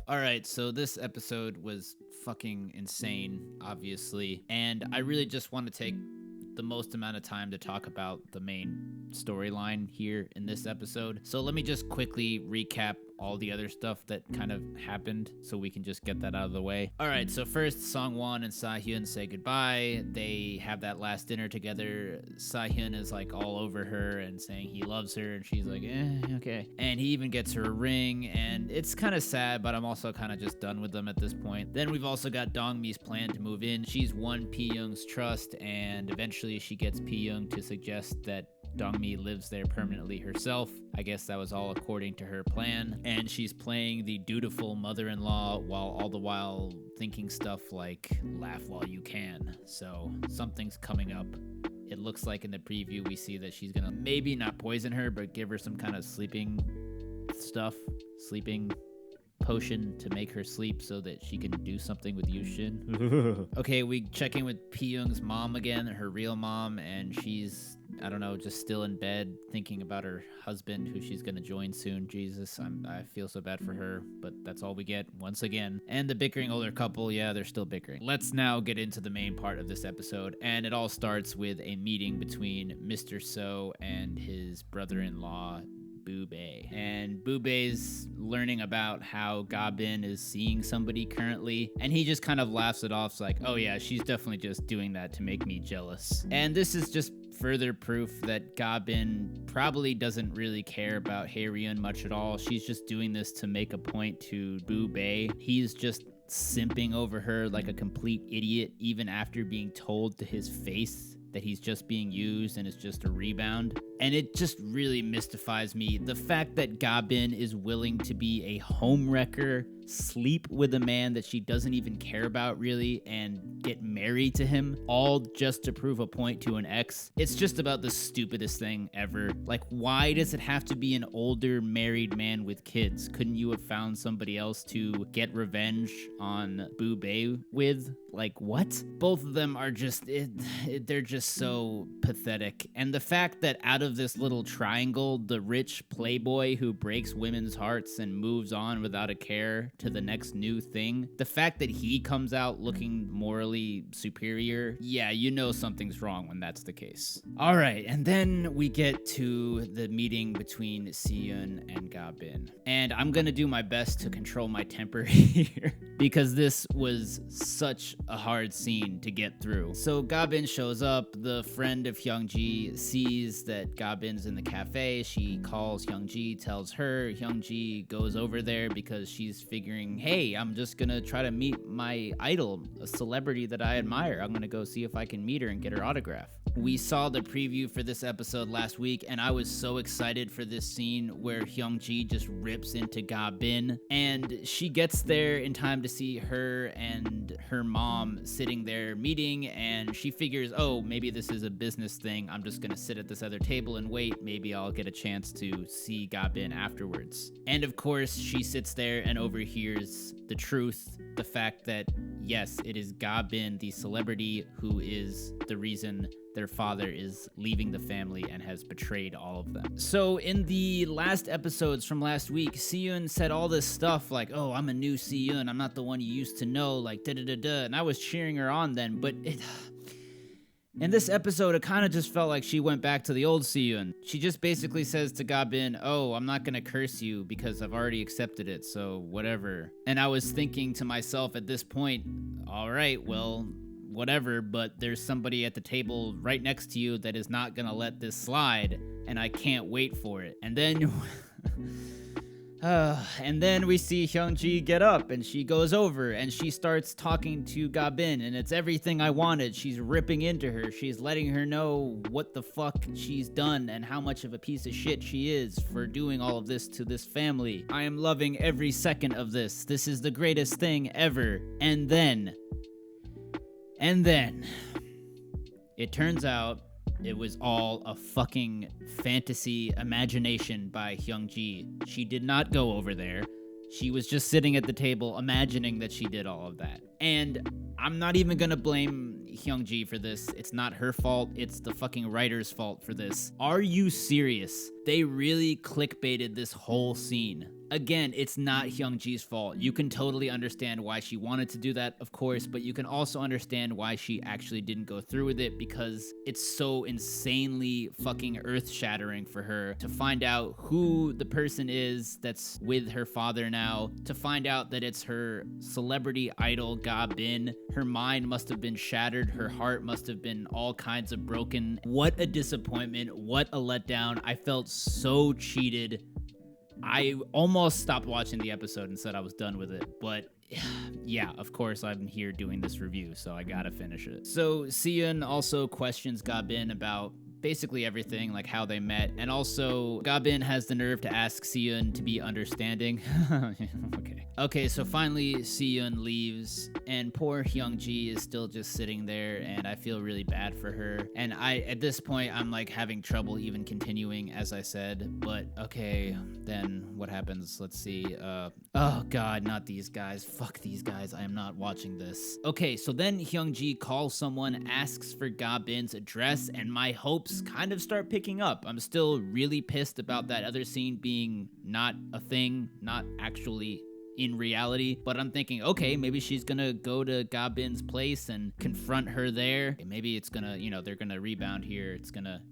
All right, so this episode was fucking insane, obviously, and I really just want to take the most amount of time to talk about the main storyline here in this episode. So let me just quickly recap all the other stuff that kind of happened so we can just get that out of the way. All right, so first Songwon and Sahyun say goodbye. They have that last dinner together. Sahyun is like all over her and saying he loves her, and she's like, okay. And he even gets her a ring, and it's kind of sad, but I'm also kind of just done with them at this point. Then we've also got Dongmi's plan to move in. She's won Pee-young's trust, and eventually she gets Pee-young to suggest that Dongmi lives there permanently herself. I guess that was all according to her plan. And she's playing the dutiful mother-in-law while all the while thinking stuff like, laugh while you can. So something's coming up. It looks like in the preview we see that she's gonna maybe not poison her, but give her some kind of sleeping potion to make her sleep so that she can do something with Yushin. Okay, we check in with Pee-young's mom again, her real mom, and she's, I don't know, just still in bed thinking about her husband who she's gonna join soon. Jesus, I feel so bad for her, but that's all we get once again. And the bickering older couple, yeah, they're still bickering. Let's now get into the main part of this episode, and it all starts with a meeting between Mr. So and his brother-in-law, Boobay. And Boobay's learning about how Gabin is seeing somebody currently, and he just kind of laughs it off, like, oh yeah, she's definitely just doing that to make me jealous. And this is just further proof that Gabin probably doesn't really care about Haeryun much at all. She's just doing this to make a point to Boobay. He's just simping over her like a complete idiot, even after being told to his face that he's just being used and is just a rebound. And it just really mystifies me. The fact that Gabin is willing to be a homewrecker, sleep with a man that she doesn't even care about really, and get married to him, all just to prove a point to an ex. It's just about the stupidest thing ever. Like, why does it have to be an older married man with kids? Couldn't you have found somebody else to get revenge on Boobay with? Like, what? Both of them are just, they're just so pathetic. And the fact that out of this little triangle, the rich playboy who breaks women's hearts and moves on without a care to the next new thing, the fact that he comes out looking morally superior, yeah, you know something's wrong when that's the case. All right, and then we get to the meeting between Siyun and Gabin. And I'm gonna do my best to control my temper here because this was such a hard scene to get through. So Gabin shows up, the friend of Hyungji sees that Gabin's in the cafe. She calls Hyungji, tells her. Hyungji goes over there because she's figuring, hey, I'm just gonna try to meet my idol, a celebrity that I admire. I'm gonna go see if I can meet her and get her autograph. We saw the preview for this episode last week, and I was so excited for this scene where Hyungji just rips into Gabin, and she gets there in time to see her and her mom sitting there meeting, and she figures, oh, maybe this is a business thing. I'm just gonna sit at this other table and wait. Maybe I'll get a chance to see Gabin afterwards. And of course, she sits there and overhears the truth, the fact that, yes, it is Gabin, the celebrity, who is the reason their father is leaving the family and has betrayed all of them. So in the last episodes from last week, Siyun said all this stuff like, oh, I'm a new Siyun, I'm not the one you used to know, like da-da-da-da, and I was cheering her on then, but in this episode, it kind of just felt like she went back to the old Siyun. She just basically says to Gabin, oh, I'm not gonna curse you because I've already accepted it, so whatever. And I was thinking to myself at this point, all right, well, whatever, but there's somebody at the table right next to you that is not gonna let this slide, and I can't wait for it. And then and then we see Hyungji get up, and she goes over, and she starts talking to Gabin, and it's everything I wanted. She's ripping into her. She's letting her know what the fuck she's done and how much of a piece of shit she is for doing all of this to this family. I am loving every second of this. This is the greatest thing ever. And then, it turns out it was all a fucking fantasy imagination by Hyungji. She did not go over there. She was just sitting at the table imagining that she did all of that. And I'm not even gonna blame Hyungji for this. It's not her fault. It's the fucking writer's fault for this. Are you serious? They really clickbaited this whole scene. Again, it's not Hyungji's fault. You can totally understand why she wanted to do that, of course, but you can also understand why she actually didn't go through with it, because it's so insanely fucking earth-shattering for her to find out who the person is that's with her father now, to find out that it's her celebrity idol, Gabin. Her mind must have been shattered. Her heart must have been all kinds of broken. What a disappointment. What a letdown. I felt so cheated. I almost stopped watching the episode and said I was done with it, but yeah, of course I'm here doing this review, so I gotta finish it. So Seon also questions Gabin about basically everything, like how they met, and also Gabin has the nerve to ask Seon to be understanding. Okay, so finally Seon leaves, and poor Hyungji is still just sitting there, and I feel really bad for her. And at this point, I'm like having trouble even continuing, as I said. But okay, then what happens? Let's see. Oh god, not these guys. Fuck these guys. I am not watching this. Okay, so then Hyungji calls someone, asks for Gabin's address, and my hopes kind of start picking up. I'm still really pissed about that other scene being not a thing, not actually in reality, but I'm thinking, okay, maybe she's gonna go to Gabin's place and confront her there. Maybe it's gonna, they're gonna rebound here.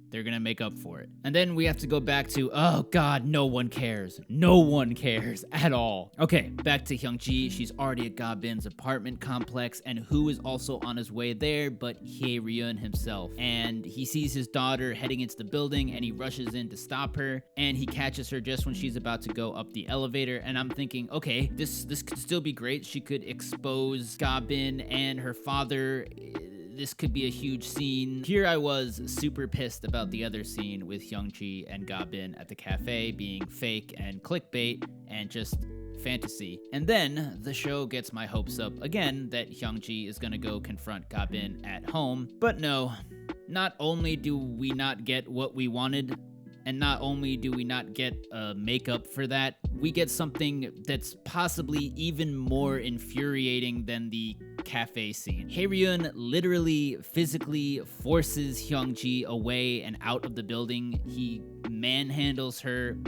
They're gonna make up for it. And then we have to go back to, oh god, no one cares. No one cares at all. Okay, back to Hyungji. She's already at Gabin's apartment complex, and who is also on his way there but Hye-ryun himself. And he sees his daughter heading into the building, and he rushes in to stop her, and he catches her just when she's about to go up the elevator. And I'm thinking, okay, this could still be great. She could expose Gabin and her father. This could be a huge scene. Here I was super pissed about the other scene with Hyungji and Gabin at the cafe being fake and clickbait and just fantasy. And then the show gets my hopes up again that Hyungji is gonna go confront Gabin at home. But no, not only do we not get what we wanted, and not only do we not get makeup for that, we get something that's possibly even more infuriating than the cafe scene. Hye-ryun literally physically forces Hyungji away and out of the building. He manhandles her,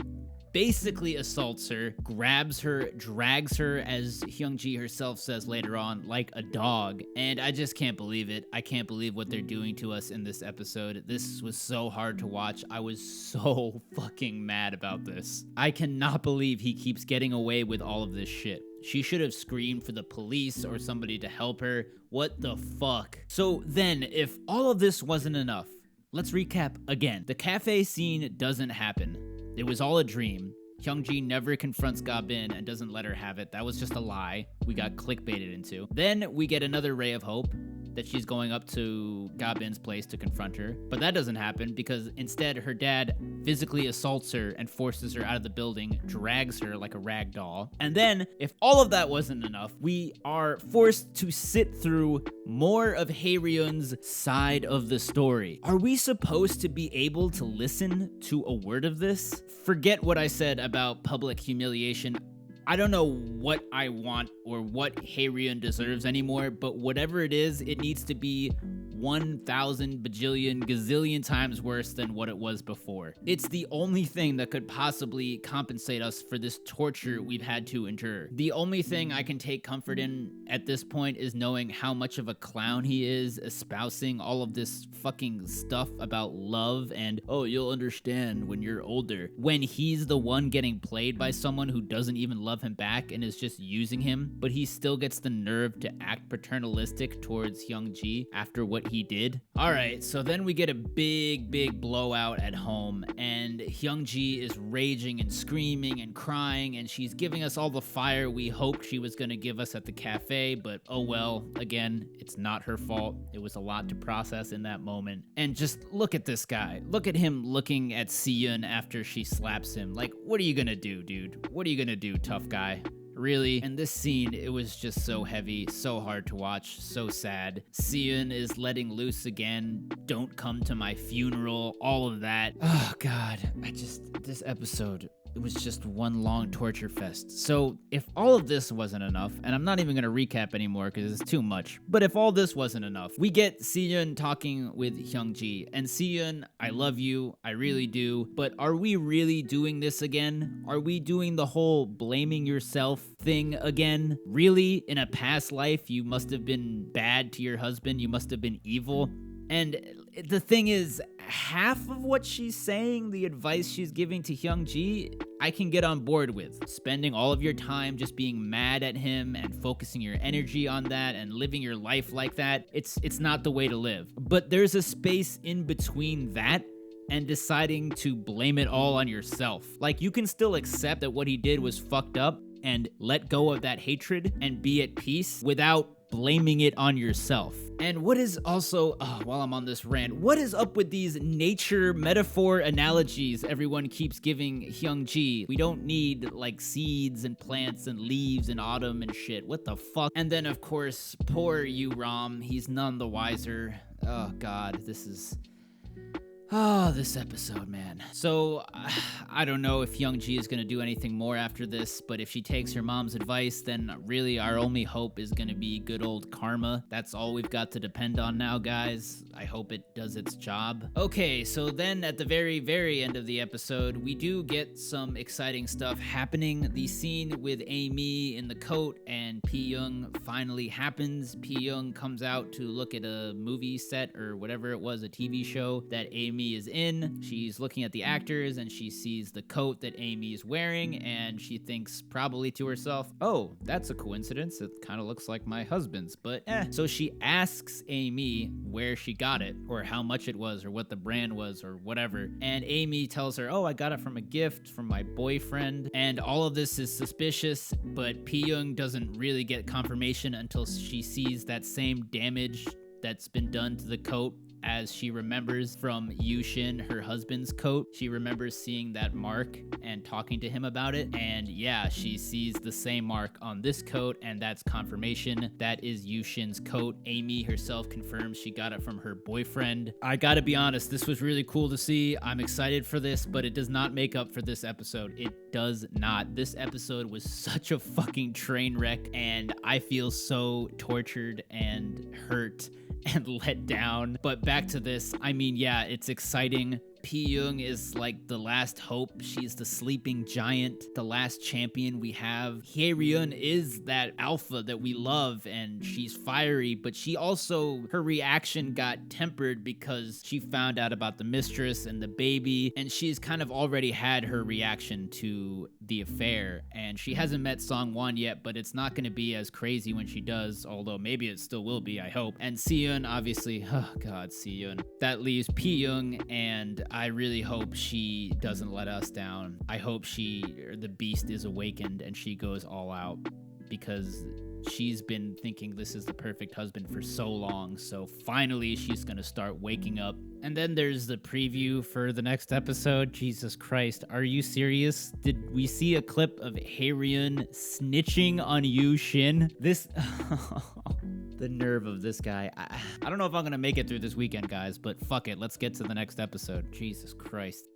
basically assaults her, grabs her, drags her, as Hyungji herself says later on, like a dog. And I just can't believe it. I can't believe what they're doing to us in this episode. This was so hard to watch. I was so fucking mad about this. I cannot believe he keeps getting away with all of this shit. She should have screamed for the police or somebody to help her. What the fuck? So then, if all of this wasn't enough, let's recap again. The cafe scene doesn't happen. It was all a dream. Hyungji never confronts Gabin and doesn't let her have it. That was just a lie we got clickbaited into. Then we get another ray of hope that she's going up to Gabin's place to confront her. But that doesn't happen because instead her dad physically assaults her and forces her out of the building, drags her like a rag doll. And then, if all of that wasn't enough, we are forced to sit through more of Hye-ryun's side of the story. Are we supposed to be able to listen to a word of this? Forget what I said about public humiliation. I don't know what I want or what Hye-ryun deserves anymore, but whatever it is, it needs to be 1,000 bajillion gazillion times worse than what it was before. It's the only thing that could possibly compensate us for this torture we've had to endure. The only thing I can take comfort in at this point is knowing how much of a clown he is, espousing all of this fucking stuff about love and, oh, you'll understand when you're older, when he's the one getting played by someone who doesn't even love him back and is just using him, but he still gets the nerve to act paternalistic towards Hyungji after what he did. Alright, so then we get a big blowout at home, and Hyungji is raging and screaming and crying, and she's giving us all the fire we hoped she was going to give us at the cafe, but oh well, again, it's not her fault. It was a lot to process in that moment. And just look at this guy. Look at him looking at Seon after she slaps him. Like, what are you gonna do, dude? What are you gonna do, tough guy? Really? And this scene, it was just so heavy, so hard to watch, so sad. Seon is letting loose again. Don't come to my funeral, all of that. Oh god, this episode it was just one long torture fest. So if all of this wasn't enough, and I'm not even going to recap anymore because it's too much, but if all this wasn't enough, we get Seyun talking with Hyungji. And Seyun, I love you, I really do, but are we really doing this again? Are we doing the whole blaming yourself thing again? Really? In a past life, you must have been bad to your husband, you must have been evil? And the thing is, half of what she's saying, the advice she's giving to Hyungji, I can get on board with. Spending all of your time just being mad at him and focusing your energy on that and living your life like that, it's not the way to live. But there's a space in between that and deciding to blame it all on yourself. Like, you can still accept that what he did was fucked up and let go of that hatred and be at peace without blaming it on yourself. And what is also, while I'm on this rant, what is up with these nature metaphor analogies everyone keeps giving Hyungji? We don't need like seeds and plants and leaves in autumn and shit. What the fuck? And then of course, poor Ram, he's none the wiser. Oh god, this episode, man. So, I don't know if Hyungji is going to do anything more after this, but if she takes her mom's advice, then really our only hope is going to be good old karma. That's all we've got to depend on now, guys. I hope it does its job. Okay, so then at the very, very end of the episode, we do get some exciting stuff happening. The scene with Amy in the coat and Pee-young finally happens. Pee-young comes out to look at a movie set or whatever it was, a TV show that Amy is in. She's looking at the actors and she sees the coat that Amy is wearing and she thinks probably to herself, oh, that's a coincidence. It kind of looks like my husband's, but So she asks Amy where she got it or how much it was or what the brand was or whatever. And Amy tells her, oh, I got it from a gift from my boyfriend. And all of this is suspicious, but Pee-young doesn't really get confirmation until she sees that same damage that's been done to the coat as she remembers from Yushin, her husband's coat. She remembers seeing that mark and talking to him about it. And yeah, she sees the same mark on this coat, and that's confirmation. That is Yushin's coat. Amy herself confirms she got it from her boyfriend. I gotta be honest, this was really cool to see. I'm excited for this, but it does not make up for this episode. It does not. This episode was such a fucking train wreck, and I feel so tortured and hurt and let down. But back to this, I mean, yeah, it's exciting. Pee-young is like the last hope. She's the sleeping giant, the last champion we have. Hye-ryun is that alpha that we love, and she's fiery, but she also, her reaction got tempered because she found out about the mistress and the baby, and she's kind of already had her reaction to the affair, and she hasn't met Song-won yet, but it's not going to be as crazy when she does, although maybe it still will be, I hope. And Seyun, obviously, oh god, Seyun. That leaves Pee-young, and I really hope she doesn't let us down. I hope the beast is awakened and she goes all out, because she's been thinking this is the perfect husband for so long. So finally she's gonna start waking up. And then there's the preview for the next episode. Jesus Christ, are you serious? Did we see a clip of Hye-ryun snitching on Yushin? This the nerve of this guy. I don't know if I'm gonna make it through this weekend, guys, but fuck it, let's get to the next episode. Jesus Christ.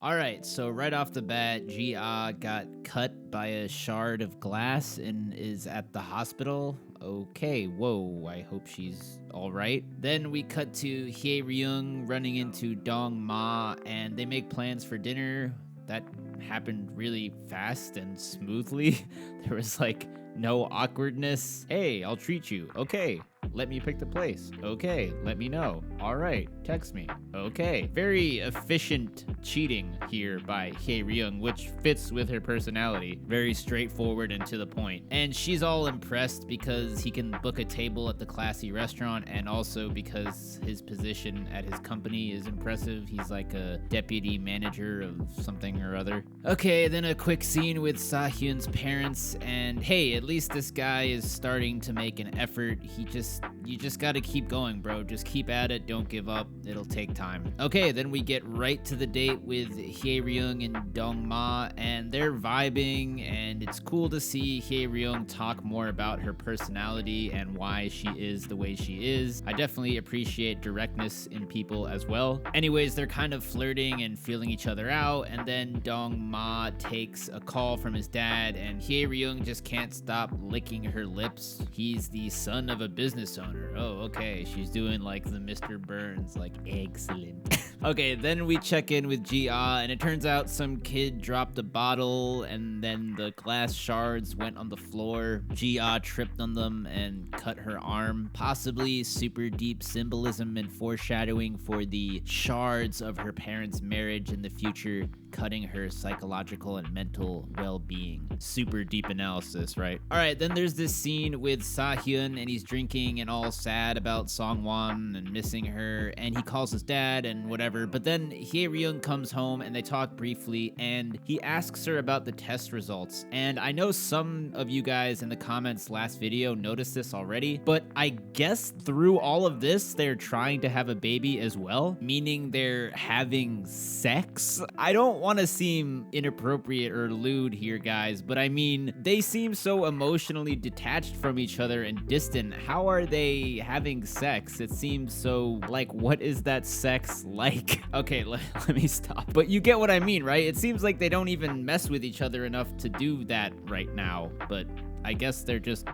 Alright, so right off the bat, Ji-ah got cut by a shard of glass and is at the hospital. Okay, whoa, I hope she's alright. Then we cut to Hye-ryun running into Dong-ma, and they make plans for dinner. That happened really fast and smoothly. There was like no awkwardness. Hey, I'll treat you. Okay, let me pick the place. Okay, let me know. All right, text me. Okay. Very efficient cheating here by Hye-ryun, which fits with her personality. Very straightforward and to the point. And she's all impressed because he can book a table at the classy restaurant, and also because his position at his company is impressive. He's like a deputy manager of something or other. Okay, then a quick scene with Sahyun's parents, and hey, at least this guy is starting to make an effort. He just you just gotta keep going, bro. Just keep at it. Don't give up. It'll take time. Okay, then we get right to the date with Hye-ryung and Dong-ma, and they're vibing, and it's cool to see Hye-ryung talk more about her personality and why she is the way she is. I definitely appreciate directness in people as well. Anyways, they're kind of flirting and feeling each other out, and then Dong-ma takes a call from his dad, and Hye-ryung just can't stop licking her lips. He's the son of a business owner. Oh, okay. She's doing like the Mr. Burns, like, excellent. Okay, then we check in with Ji-ah, and it turns out some kid dropped a bottle, and then the glass shards went on the floor. Ji-ah tripped on them and cut her arm. Possibly super deep symbolism and foreshadowing for the shards of her parents' marriage in the future, cutting her psychological and mental well-being. Super deep analysis, right? Alright, then there's this scene with Sa-hyun, and he's drinking and all sad about Song-won and missing her, and he calls his dad and whatever. But then Hye-ryung comes home and they talk briefly, and he asks her about the test results. And I know some of you guys in the comments last video noticed this already, but I guess through all of this, they're trying to have a baby as well, meaning they're having sex. I don't want to seem inappropriate or lewd here, guys, but I mean, they seem so emotionally detached from each other and distant. How are they having sex? It seems so, like, what is that sex like? Okay, let me stop. But you get what I mean, right? It seems like they don't even mess with each other enough to do that right now, but I guess they're just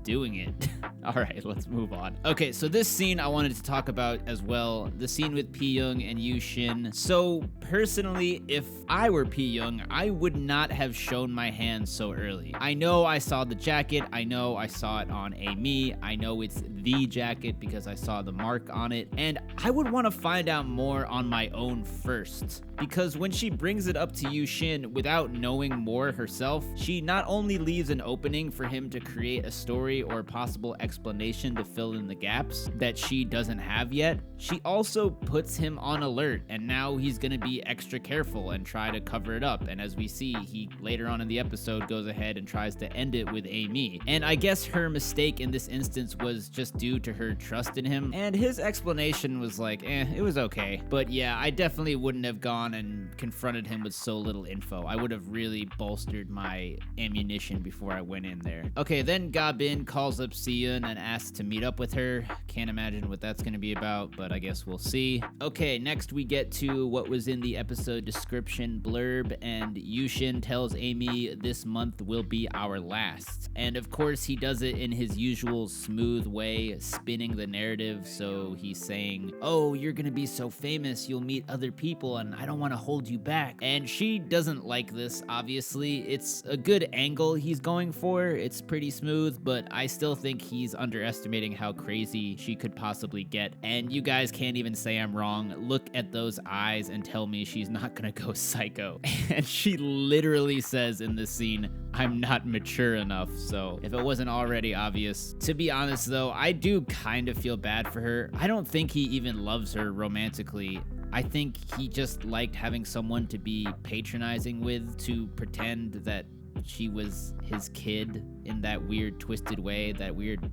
doing it. All right, let's move on. Okay, so this scene I wanted to talk about as well. The scene with Pi-young and Yu-shin. So personally, if I were Pi-young, I would not have shown my hand so early. I know I saw the jacket. I know I saw it on Amy. I know it's the jacket because I saw the mark on it. And I would want to find out more on my own first. Because when she brings it up to Yu-shin without knowing more herself, she not only leaves an opening for him to create a story or possible explanation to fill in the gaps that she doesn't have yet, she also puts him on alert, and now he's gonna be extra careful and try to cover it up. And as we see, he later on in the episode goes ahead and tries to end it with Amy. And I guess her mistake in this instance was just due to her trust in him, and his explanation was like, it was okay. But yeah, I definitely wouldn't have gone and confronted him with so little info. I would have really bolstered my ammunition before I went in there. Okay, then Gabin calls up Siyun and asks to meet up with her. Can't imagine what that's gonna be about, but I guess we'll see. Okay, next we get to what was in the episode description blurb, and Yu-shin tells Amy this month will be our last. And of course he does it in his usual smooth way, spinning the narrative. So he's saying, oh, you're gonna be so famous, you'll meet other people, and I don't want to hold you back. And she doesn't like this, obviously. It's a good angle he's going for. It's pretty smooth, but I still think he's underestimating how crazy she could possibly get. And you guys can't even say I'm wrong. Look at those eyes and tell me she's not gonna go psycho. And she literally says in this scene, I'm not mature enough. So if it wasn't already obvious. To be honest though, I do kind of feel bad for her. I don't think he even loves her romantically. I think he just liked having someone to be patronizing with, to pretend that she was his kid in that weird twisted way, that weird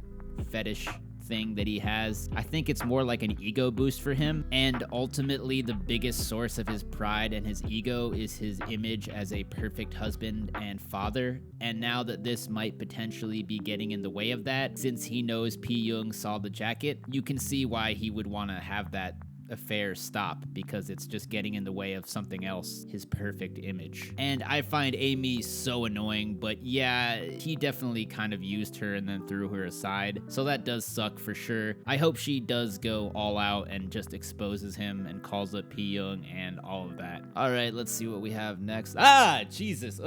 fetish thing that he has. I think it's more like an ego boost for him, and ultimately the biggest source of his pride and his ego is his image as a perfect husband and father. And now that this might potentially be getting in the way of that, since he knows Pi-young saw the jacket, you can see why he would want to have that affair stop, because it's just getting in the way of something else, his perfect image. And I find Amy so annoying, but yeah, he definitely kind of used her and then threw her aside, so that does suck for sure. I hope she does go all out and just exposes him and calls up Pi-young and all of that. All right, let's see what we have next. Ah, Jesus,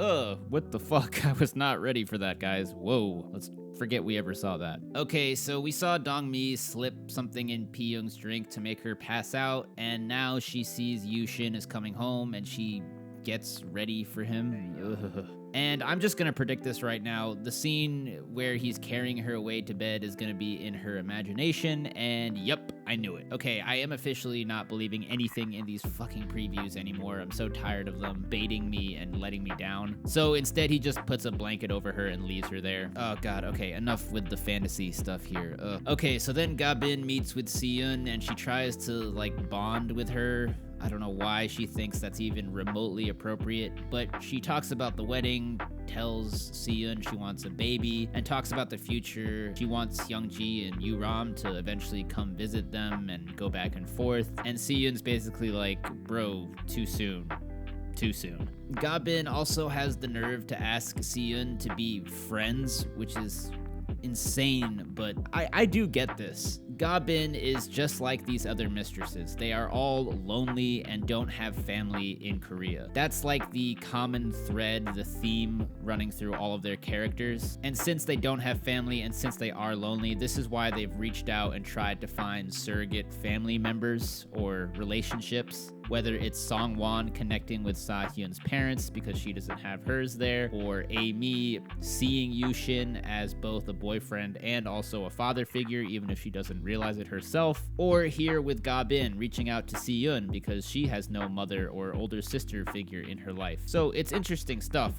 what the fuck? I was not ready for that, guys. Whoa, let's forget we ever saw that. Okay, so we saw Dong-mi slip something in Pi-young's drink to make her pass out, and now she sees Yu-shin is coming home and she gets ready for him. Ugh. And I'm just gonna predict this right now. The scene where he's carrying her away to bed is gonna be in her imagination, and yep, I knew it. Okay, I am officially not believing anything in these fucking previews anymore. I'm so tired of them baiting me and letting me down. So instead, he just puts a blanket over her and leaves her there. Oh god, okay, enough with the fantasy stuff here. Okay, so then Gabin meets with Siyun, and she tries to, like, bond with her. I don't know why she thinks that's even remotely appropriate, but she talks about the wedding, tells Siyun she wants a baby, and talks about the future. She wants Hyungji and Yuram to eventually come visit them and go back and forth. And Siyun's basically like, bro, too soon. Too soon. Gabin also has the nerve to ask Siyun to be friends, which is insane, but I do get this. Gabin is just like these other mistresses. They are all lonely and don't have family in Korea. That's like the common thread, the theme running through all of their characters. And since they don't have family and since they are lonely, this is why they've reached out and tried to find surrogate family members or relationships. Whether it's Songwon connecting with Sahyun's parents because she doesn't have hers there, or Amy seeing Yushin as both a boyfriend and also a father figure, even if she doesn't realize it herself, or here with Gabin reaching out to Siyun because she has no mother or older sister figure in her life. So it's interesting stuff.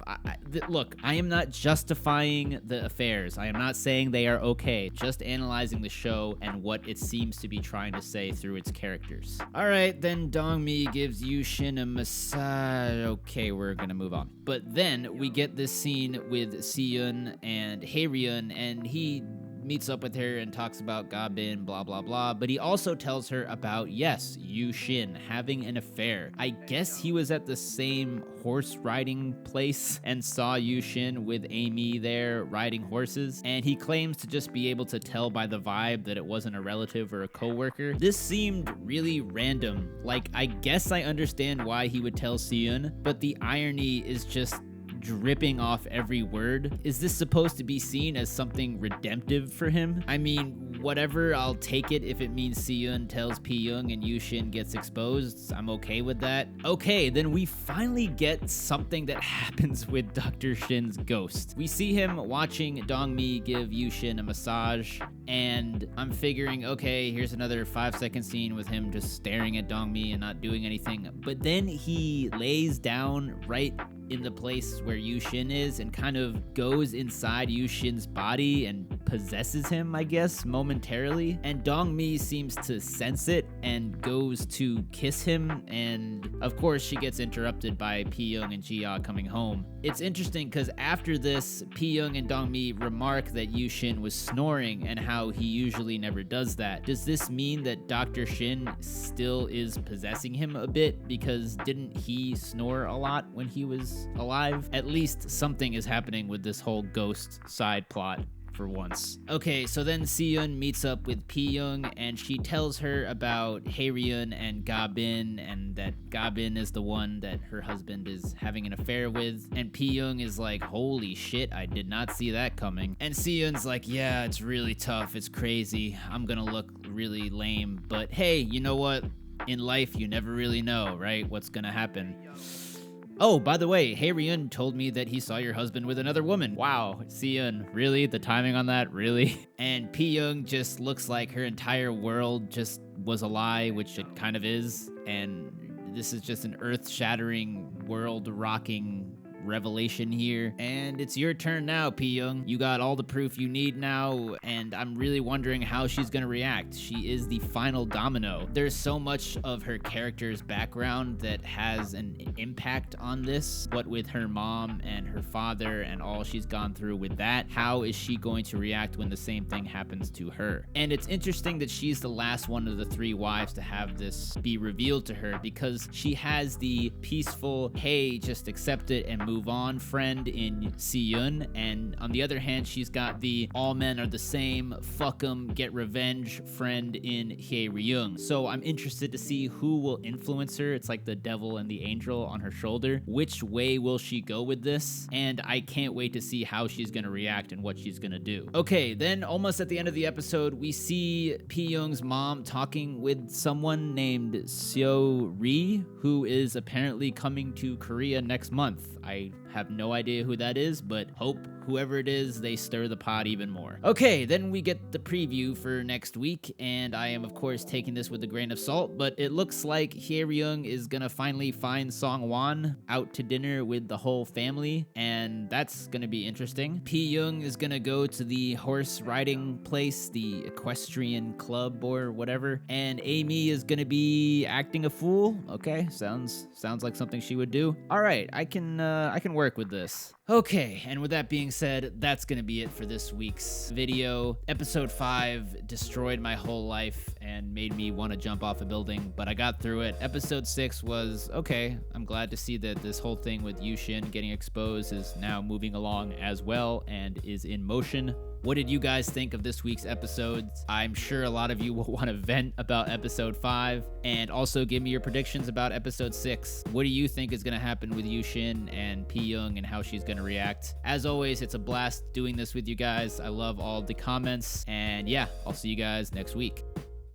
Look, I am not justifying the affairs. I am not saying they are okay, just analyzing the show and what it seems to be trying to say through its characters. All right, then Dongmi gives Yushin a massage. Okay, we're gonna move on. But then we get this scene with Siyun and Haeryun, and he meets up with her and talks about Gabin, blah, blah, blah. But he also tells her about, yes, Yushin having an affair. I guess he was at the same horse riding place and saw Yushin with Amy there riding horses. And he claims to just be able to tell by the vibe that it wasn't a relative or a coworker. This seemed really random. Like, I guess I understand why he would tell Siyun, but the irony is just dripping off every word. Is this supposed to be seen as something redemptive for him? I mean, whatever, I'll take it if it means Siyun tells Pyoung and Yushin gets exposed. I'm okay with that. Okay, then we finally get something that happens with Dr. Shin's ghost. We see him watching Dongmi give Yushin a massage, and I'm figuring, okay, here's another 5-second scene with him just staring at Dongmi and not doing anything. But then he lays down right in the place where Yushin is and kind of goes inside Yushin's body and possesses him, I guess, momentarily. And Dongmi seems to sense it and goes to kiss him, and of course she gets interrupted by Pyoung and Jia coming home. It's interesting because after this, Pyoung and Dongmi remark that Yushin was snoring and how he usually never does that. Does this mean that Dr. Shin still is possessing him a bit? Because didn't he snore a lot when he was alive? At least something is happening with this whole ghost side plot for once. Okay, so then Siyun meets up with Pyoung and she tells her about Haeryun and Gabin, and that Gabin is the one that her husband is having an affair with. And Pyoung is like, holy shit, I did not see that coming. And Siyun's like, yeah, it's really tough, it's crazy, I'm gonna look really lame, but hey, you know what? In life, you never really know, right? What's gonna happen. Oh, by the way, Haeryun told me that he saw your husband with another woman. Wow, Siyun, really? The timing on that, really? And Pyoung just looks like her entire world just was a lie, which it kind of is. And this is just an earth-shattering, world-rocking revelation here. And it's your turn now, Pyoung. You got all the proof you need now, and I'm really wondering how she's gonna react. She is the final domino. There's so much of her character's background that has an impact on this. What with her mom and her father and all she's gone through with that, how is she going to react when the same thing happens to her? And it's interesting that she's the last one of the 3 wives to have this be revealed to her, because she has the peaceful, hey, just accept it and move on friend in Siyun, and on the other hand, she's got the all men are the same, fuck 'em, get revenge friend in Haeryun. So I'm interested to see who will influence her. It's like the devil and the angel on her shoulder. Which way will she go with this? And I can't wait to see how she's gonna react and what she's gonna do. Okay, then almost at the end of the episode, we see Pyoung's mom talking with someone named Seo Ri, who is apparently coming to Korea next month. I Have no idea who that is, but hope whoever it is, they stir the pot even more. Okay, then we get the preview for next week, and I am of course taking this with a grain of salt, but it looks like Hye-ryung is gonna finally find Song-won out to dinner with the whole family, and that's gonna be interesting. Pi-young is gonna go to the horse riding place, the equestrian club or whatever, and Amy is gonna be acting a fool. Okay, sounds like something she would do. All right, I can work with this. Okay, and with that being said, that's gonna be it for this week's video. Episode 5 destroyed my whole life and made me want to jump off a building, but I got through it. Episode 6 was okay. I'm glad to see that this whole thing with Yushin getting exposed is now moving along as well and is in motion. What did you guys think of this week's episodes? I'm sure a lot of you will want to vent about episode 5, and also give me your predictions about episode 6. What do you think is going to happen with Yushin and Pi-young and how she's going to react? As always, it's a blast doing this with you guys. I love all the comments, and yeah, I'll see you guys next week.